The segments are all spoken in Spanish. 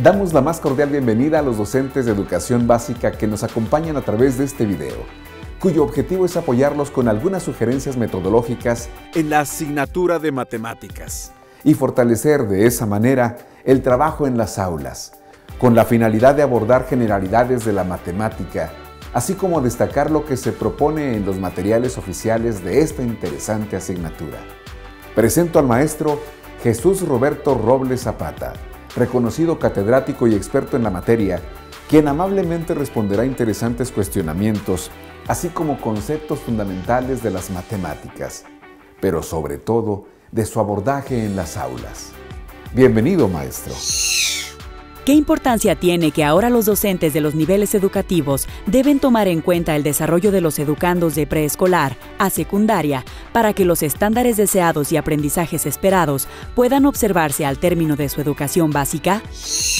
Damos la más cordial bienvenida a los docentes de educación básica que nos acompañan a través de este video, cuyo objetivo es apoyarlos con algunas sugerencias metodológicas en la asignatura de matemáticas y fortalecer de esa manera el trabajo en las aulas, con la finalidad de abordar generalidades de la matemática, así como destacar lo que se propone en los materiales oficiales de esta interesante asignatura. Presento al maestro Jesús Roberto Robles Zapata, reconocido catedrático y experto en la materia, quien amablemente responderá interesantes cuestionamientos, así como conceptos fundamentales de las matemáticas, pero sobre todo de su abordaje en las aulas. Bienvenido, maestro. ¿Qué importancia tiene que ahora los docentes de los niveles educativos deben tomar en cuenta el desarrollo de los educandos de preescolar a secundaria para que los estándares deseados y aprendizajes esperados puedan observarse al término de su educación básica?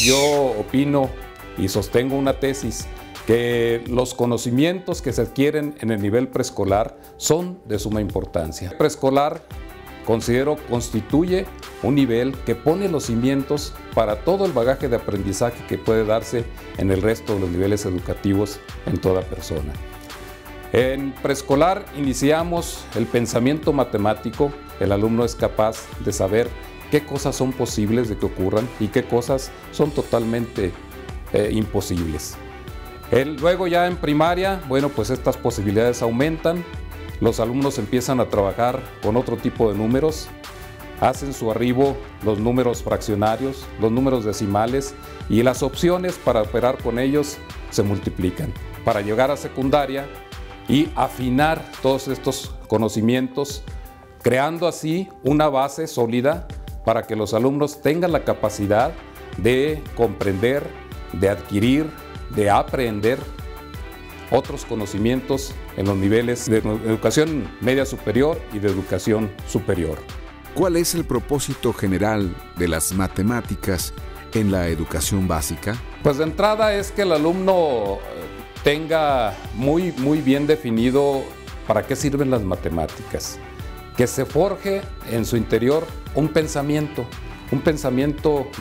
Yo opino y sostengo una tesis que los conocimientos que se adquieren en el nivel preescolar son de suma importancia. Preescolar, considero, constituye un nivel que pone los cimientos para todo el bagaje de aprendizaje que puede darse en el resto de los niveles educativos en toda persona. En preescolar iniciamos el pensamiento matemático. El alumno es capaz de saber qué cosas son posibles de que ocurran y qué cosas son totalmente imposibles. Luego ya en primaria, bueno, pues estas posibilidades aumentan. Los alumnos empiezan a trabajar con otro tipo de números, hacen su arribo los números fraccionarios, los números decimales, y las opciones para operar con ellos se multiplican para llegar a secundaria y afinar todos estos conocimientos, creando así una base sólida para que los alumnos tengan la capacidad de comprender, de adquirir, de aprender otros conocimientos en los niveles de educación media superior y de educación superior. ¿Cuál es el propósito general de las matemáticas en la educación básica? Pues de entrada es que el alumno tenga muy bien definido para qué sirven las matemáticas, que se forje en su interior un pensamiento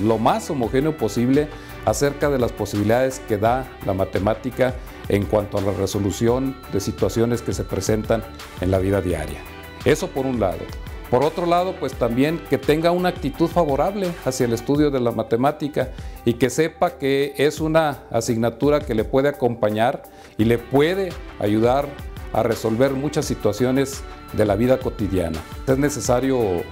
lo más homogéneo posible acerca de las posibilidades que da la matemática en cuanto a la resolución de situaciones que se presentan en la vida diaria. Eso por un lado. Por otro lado, pues también que tenga una actitud favorable hacia el estudio de la matemática y que sepa que es una asignatura que le puede acompañar y le puede ayudar a resolver muchas situaciones de la vida cotidiana. Es necesario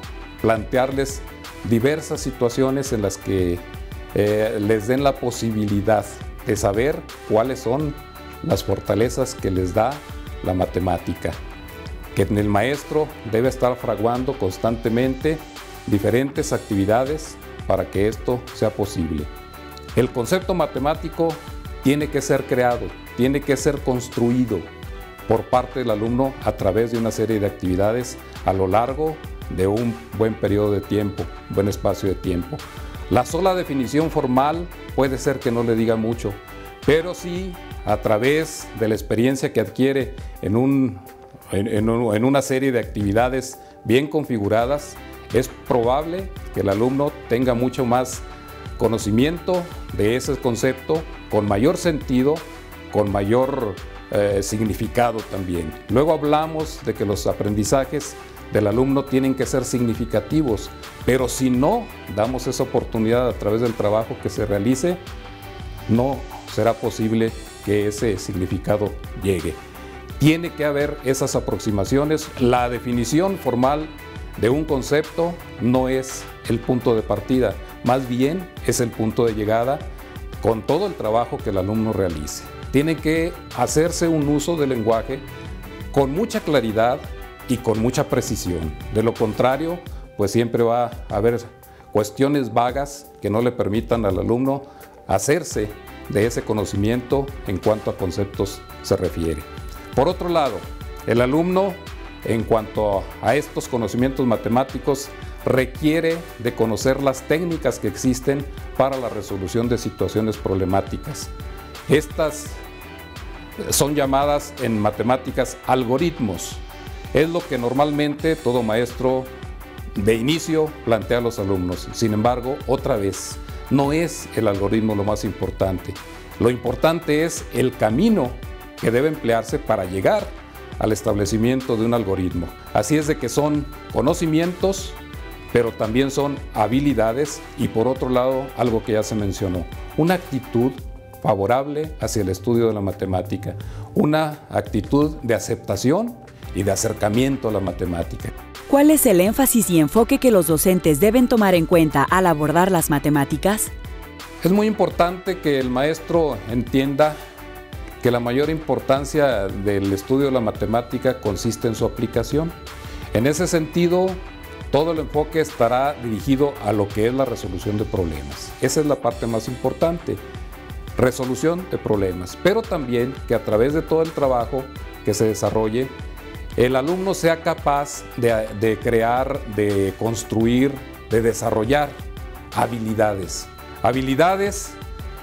plantearles diversas situaciones en las que les den la posibilidad de saber cuáles son las fortalezas que les da la matemática, que el maestro debe estar fraguando constantemente diferentes actividades para que esto sea posible. El concepto matemático tiene que ser creado, tiene que ser construido por parte del alumno a través de una serie de actividades a lo largo de un buen periodo de tiempo, un buen espacio de tiempo. La sola definición formal puede ser que no le diga mucho, pero sí a través de la experiencia que adquiere en una serie de actividades bien configuradas, es probable que el alumno tenga mucho más conocimiento de ese concepto, con mayor sentido, con mayor significado también. Luego hablamos de que los aprendizajes del alumno tienen que ser significativos, pero si no damos esa oportunidad a través del trabajo que se realice, no será posible que ese significado llegue. Tiene que haber esas aproximaciones. La definición formal de un concepto no es el punto de partida, más bien es el punto de llegada con todo el trabajo que el alumno realice. Tiene que hacerse un uso del lenguaje con mucha claridad y con mucha precisión. De lo contrario, pues siempre va a haber cuestiones vagas que no le permitan al alumno hacerse de ese conocimiento en cuanto a conceptos se refiere. Por otro lado, el alumno, en cuanto a estos conocimientos matemáticos, requiere de conocer las técnicas que existen para la resolución de situaciones problemáticas. Estas son llamadas en matemáticas algoritmos. Es lo que normalmente todo maestro de inicio plantea a los alumnos. Sin embargo, otra vez, no es el algoritmo lo más importante. Lo importante es el camino que debe emplearse para llegar al establecimiento de un algoritmo. Así es de que son conocimientos, pero también son habilidades y por otro lado, algo que ya se mencionó, una actitud favorable hacia el estudio de la matemática, una actitud de aceptación y de acercamiento a la matemática. ¿Cuál es el énfasis y enfoque que los docentes deben tomar en cuenta al abordar las matemáticas? Es muy importante que el maestro entienda que la mayor importancia del estudio de la matemática consiste en su aplicación. En ese sentido, todo el enfoque estará dirigido a lo que es la resolución de problemas. Esa es la parte más importante, resolución de problemas, pero también que a través de todo el trabajo que se desarrolle, el alumno sea capaz de crear, de construir, de desarrollar habilidades. Habilidades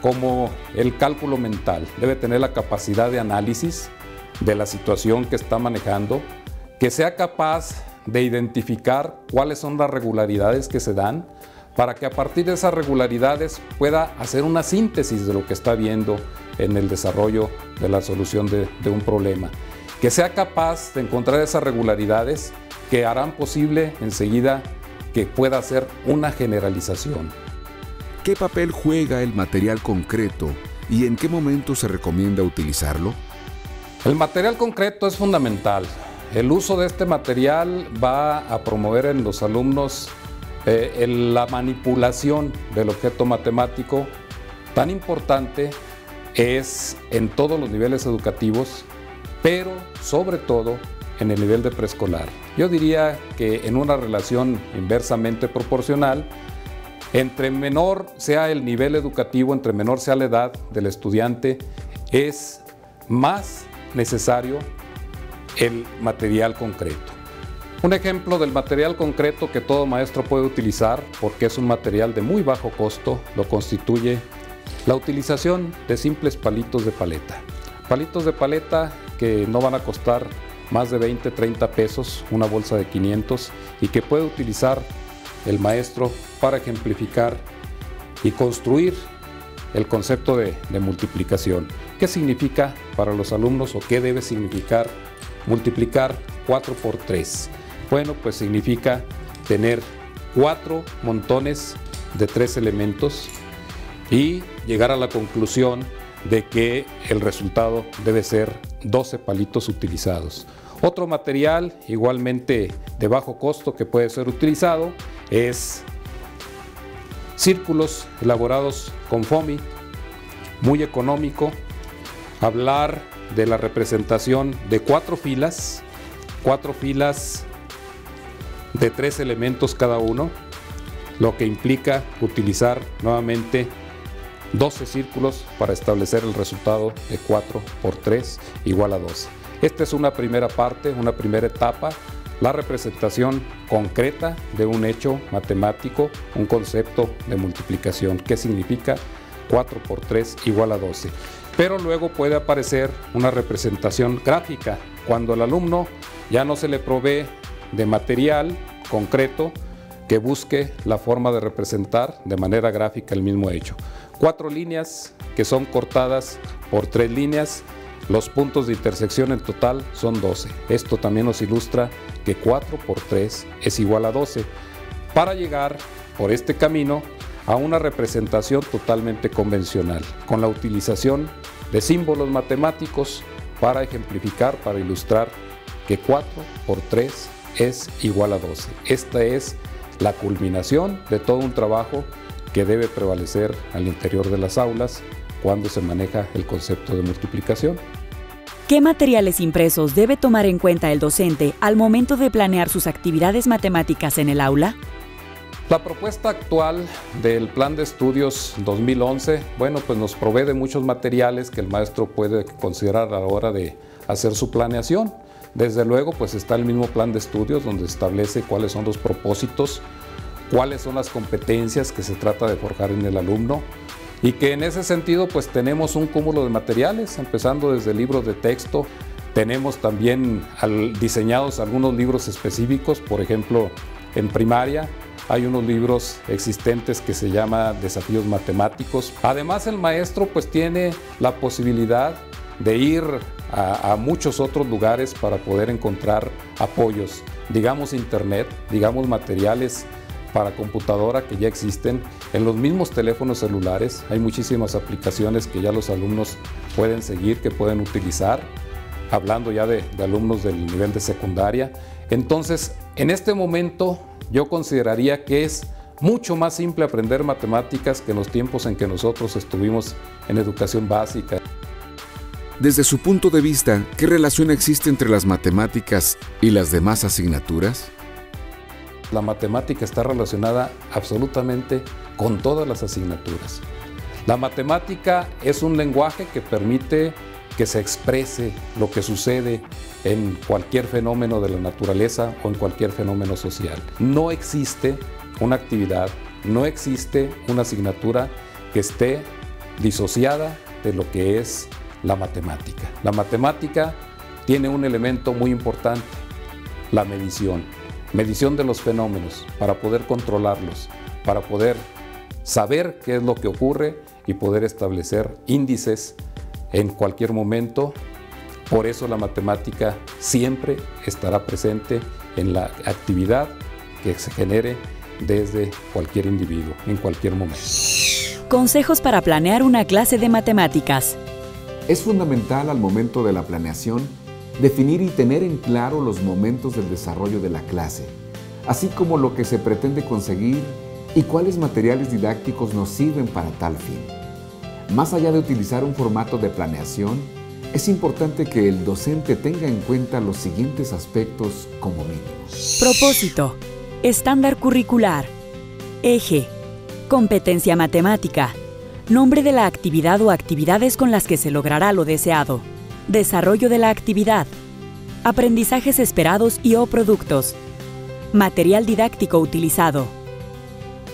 como el cálculo mental. Debe tener la capacidad de análisis de la situación que está manejando, que sea capaz de identificar cuáles son las regularidades que se dan, para que a partir de esas regularidades pueda hacer una síntesis de lo que está viendo en el desarrollo de la solución de un problema. Que sea capaz de encontrar esas regularidades que harán posible enseguida que pueda hacer una generalización. ¿Qué papel juega el material concreto y en qué momento se recomienda utilizarlo? El material concreto es fundamental. El uso de este material va a promover en los alumnos la manipulación del objeto matemático. Tan importante es en todos los niveles educativos, pero sobre todo en el nivel de preescolar. Yo diría que en una relación inversamente proporcional, entre menor sea el nivel educativo, entre menor sea la edad del estudiante, es más necesario el material concreto. Un ejemplo del material concreto que todo maestro puede utilizar, porque es un material de muy bajo costo, lo constituye la utilización de simples palitos de paleta. Palitos de paleta que no van a costar más de 20, 30 pesos, una bolsa de 500, y que puede utilizar el maestro para ejemplificar y construir el concepto de multiplicación. ¿Qué significa para los alumnos o qué debe significar multiplicar 4 por 3? Bueno, pues significa tener 4 montones de 3 elementos y llegar a la conclusión de que el resultado debe ser 12 palitos utilizados. Otro material igualmente de bajo costo que puede ser utilizado es círculos elaborados con foamy, muy económico. Hablar de la representación de 4 filas de 3 elementos cada uno, lo que implica utilizar nuevamente 12 círculos para establecer el resultado de 4 por 3 igual a 12. Esta es una primera parte, una primera etapa, la representación concreta de un hecho matemático, un concepto de multiplicación. ¿Qué significa 4 por 3 igual a 12? Pero luego puede aparecer una representación gráfica, cuando al alumno ya no se le provee de material concreto que busque la forma de representar de manera gráfica el mismo hecho. 4 líneas que son cortadas por 3 líneas, los puntos de intersección en total son 12. Esto también nos ilustra que 4 por 3 es igual a 12, para llegar por este camino a una representación totalmente convencional, con la utilización de símbolos matemáticos para ejemplificar, para ilustrar que 4 por 3 es igual a 12. Esta es la culminación de todo un trabajo que debe prevalecer al interior de las aulas cuando se maneja el concepto de multiplicación. ¿Qué materiales impresos debe tomar en cuenta el docente al momento de planear sus actividades matemáticas en el aula? La propuesta actual del Plan de Estudios 2011, bueno, pues nos provee de muchos materiales que el maestro puede considerar a la hora de hacer su planeación. Desde luego, pues está el mismo Plan de Estudios donde establece cuáles son los propósitos, cuáles son las competencias que se trata de forjar en el alumno, y que en ese sentido pues tenemos un cúmulo de materiales, empezando desde libros de texto. Tenemos también diseñados algunos libros específicos, por ejemplo en primaria hay unos libros existentes que se llama Desafíos Matemáticos. Además, el maestro pues tiene la posibilidad de ir a muchos otros lugares para poder encontrar apoyos, digamos internet, digamos materiales para computadora que ya existen en los mismos teléfonos celulares. Hay muchísimas aplicaciones que ya los alumnos pueden seguir, que pueden utilizar, hablando ya de alumnos del nivel de secundaria. Entonces, en este momento yo consideraría que es mucho más simple aprender matemáticas que en los tiempos en que nosotros estuvimos en educación básica. Desde su punto de vista, ¿qué relación existe entre las matemáticas y las demás asignaturas? La matemática está relacionada absolutamente con todas las asignaturas. La matemática es un lenguaje que permite que se exprese lo que sucede en cualquier fenómeno de la naturaleza o en cualquier fenómeno social. No existe una actividad, no existe una asignatura que esté disociada de lo que es la matemática. La matemática tiene un elemento muy importante, la medición. Medición de los fenómenos para poder controlarlos, para poder saber qué es lo que ocurre y poder establecer índices en cualquier momento. Por eso la matemática siempre estará presente en la actividad que se genere desde cualquier individuo, en cualquier momento. Consejos para planear una clase de matemáticas. Es fundamental al momento de la planeación definir y tener en claro los momentos del desarrollo de la clase, así como lo que se pretende conseguir y cuáles materiales didácticos nos sirven para tal fin. Más allá de utilizar un formato de planeación, es importante que el docente tenga en cuenta los siguientes aspectos como mínimo. Propósito, estándar curricular, eje, competencia matemática, nombre de la actividad o actividades con las que se logrará lo deseado, desarrollo de la actividad, aprendizajes esperados y o productos, material didáctico utilizado,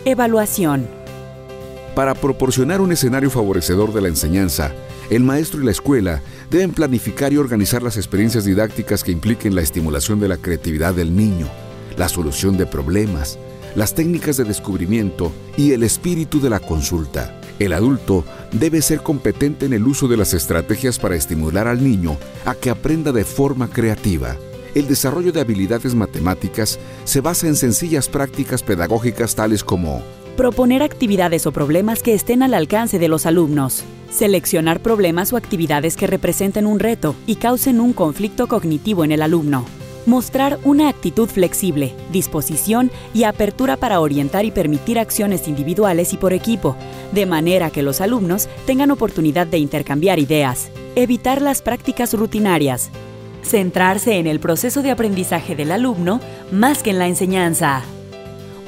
evaluación. Para proporcionar un escenario favorecedor de la enseñanza, el maestro y la escuela deben planificar y organizar las experiencias didácticas que impliquen la estimulación de la creatividad del niño, la solución de problemas, las técnicas de descubrimiento y el espíritu de la consulta. El adulto debe ser competente en el uso de las estrategias para estimular al niño a que aprenda de forma creativa. El desarrollo de habilidades matemáticas se basa en sencillas prácticas pedagógicas tales como proponer actividades o problemas que estén al alcance de los alumnos, seleccionar problemas o actividades que representen un reto y causen un conflicto cognitivo en el alumno, mostrar una actitud flexible, disposición y apertura para orientar y permitir acciones individuales y por equipo, de manera que los alumnos tengan oportunidad de intercambiar ideas, evitar las prácticas rutinarias, centrarse en el proceso de aprendizaje del alumno más que en la enseñanza,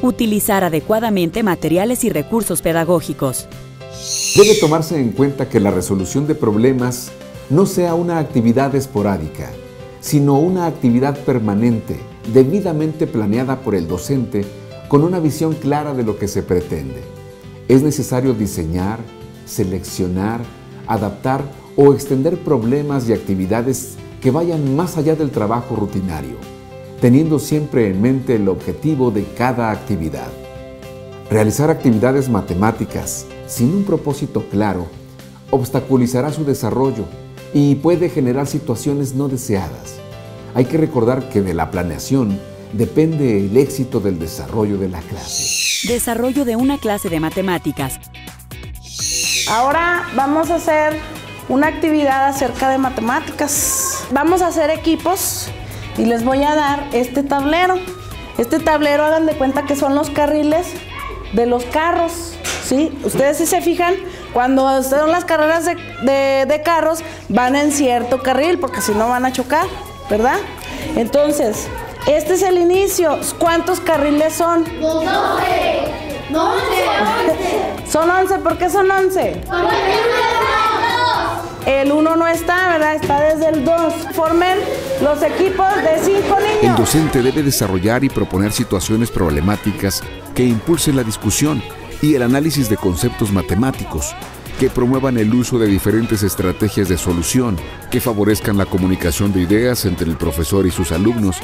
utilizar adecuadamente materiales y recursos pedagógicos. Debe tomarse en cuenta que la resolución de problemas no sea una actividad esporádica, sino una actividad permanente, debidamente planeada por el docente con una visión clara de lo que se pretende. Es necesario diseñar, seleccionar, adaptar o extender problemas y actividades que vayan más allá del trabajo rutinario, teniendo siempre en mente el objetivo de cada actividad. Realizar actividades matemáticas sin un propósito claro obstaculizará su desarrollo y puede generar situaciones no deseadas. Hay que recordar que de la planeación depende el éxito del desarrollo de la clase. Desarrollo de una clase de matemáticas. Ahora vamos a hacer una actividad acerca de matemáticas. Vamos a hacer equipos y les voy a dar este tablero. Este tablero, hagan de cuenta que son los carriles de los carros, ¿sí? Ustedes si se fijan, cuando son las carreras de carros, van en cierto carril, porque si no van a chocar, ¿verdad? Entonces, este es el inicio. ¿Cuántos carriles son? 12. No, 11. Son 11. ¿Por qué son 11? El 1 no está, ¿verdad? Está desde el 2. Formen los equipos de 5 niños. El docente debe desarrollar y proponer situaciones problemáticas que impulsen la discusión y el análisis de conceptos matemáticos, que promuevan el uso de diferentes estrategias de solución, que favorezcan la comunicación de ideas entre el profesor y sus alumnos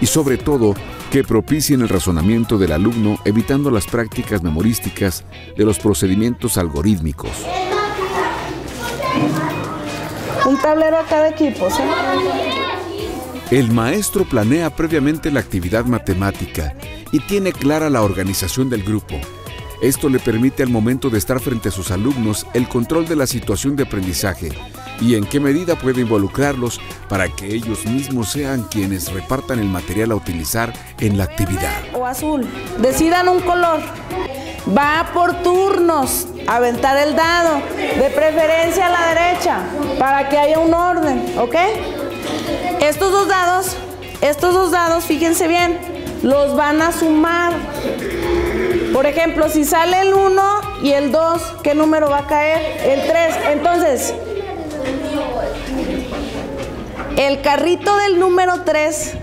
y sobre todo que propicien el razonamiento del alumno, evitando las prácticas memorísticas de los procedimientos algorítmicos. Un tablero a cada equipo, ¿sí? El maestro planea previamente la actividad matemática y tiene clara la organización del grupo. Esto le permite al momento de estar frente a sus alumnos el control de la situación de aprendizaje y en qué medida puede involucrarlos para que ellos mismos sean quienes repartan el material a utilizar en la actividad. O azul. Decidan un color. Va por turnos, aventar el dado, de preferencia a la derecha, para que haya un orden, ¿ok? Estos dos dados, fíjense bien, los van a sumar. Por ejemplo, si sale el 1 y el 2, ¿qué número va a caer? El 3. Entonces, el carrito del número 3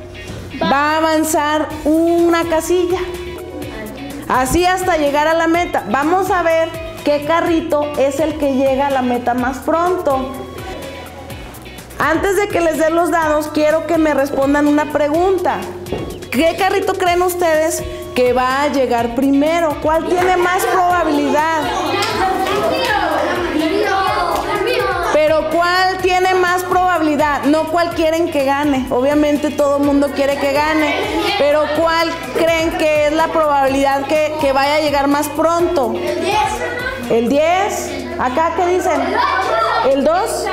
va a avanzar una casilla. Así hasta llegar a la meta. Vamos a ver qué carrito es el que llega a la meta más pronto. Antes de que les dé los dados, quiero que me respondan una pregunta. ¿Qué carrito creen ustedes que va a llegar primero? ¿Cuál tiene más probabilidad? Pero ¿cuál tiene más probabilidad? No cuál quieren que gane. Obviamente todo el mundo quiere que gane. Pero ¿cuál creen que es la probabilidad que vaya a llegar más pronto? ¿El 10? ¿Acá qué dicen? ¿El 2?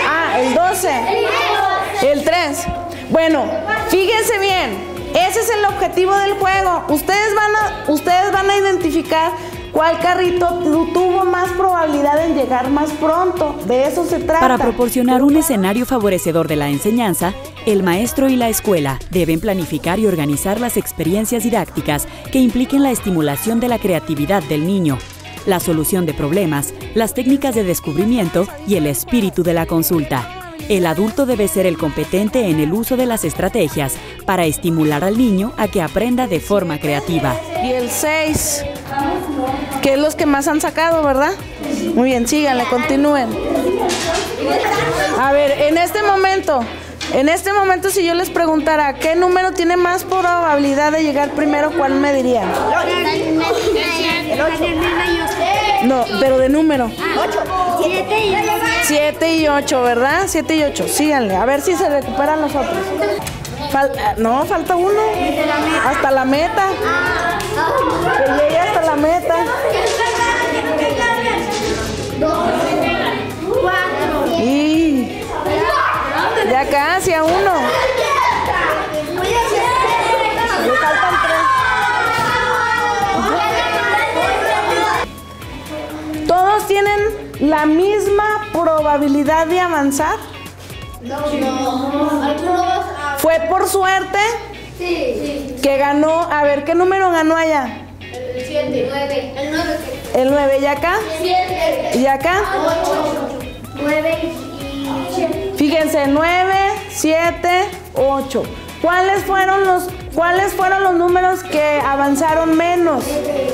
Ah, el 12. El 3. Bueno, fíjense bien. Ese es el objetivo del juego. Ustedes van a identificar cuál carrito tuvo más probabilidad en llegar más pronto. De eso se trata. Para proporcionar un escenario favorecedor de la enseñanza, el maestro y la escuela deben planificar y organizar las experiencias didácticas que impliquen la estimulación de la creatividad del niño, la solución de problemas, las técnicas de descubrimiento y el espíritu de la consulta. El adulto debe ser el competente en el uso de las estrategias para estimular al niño a que aprenda de forma creativa. Y el 6, que es los que más han sacado, ¿verdad? Muy bien, síganle, continúen. A ver, en este momento, si yo les preguntara qué número tiene más probabilidad de llegar primero, ¿cuál me dirían? No, pero de número. 7 y 8, ¿verdad? 7 y 8, síganle, a ver si se recuperan los otros. No, falta uno. Hasta la meta. Que llegue hasta la meta. Y ya casi a uno. Le faltan 3. ¿Todos tienen la misma probabilidad de avanzar? No. ¿Fue por suerte? Sí. Que ganó. A ver, ¿qué número ganó allá? El 7. 9. El 9. El 9. ¿Y acá? 7. ¿Y acá? 8. 9 y 7. Fíjense, 9, 7, 8. ¿Cuáles fueron los números que avanzaron menos? 7.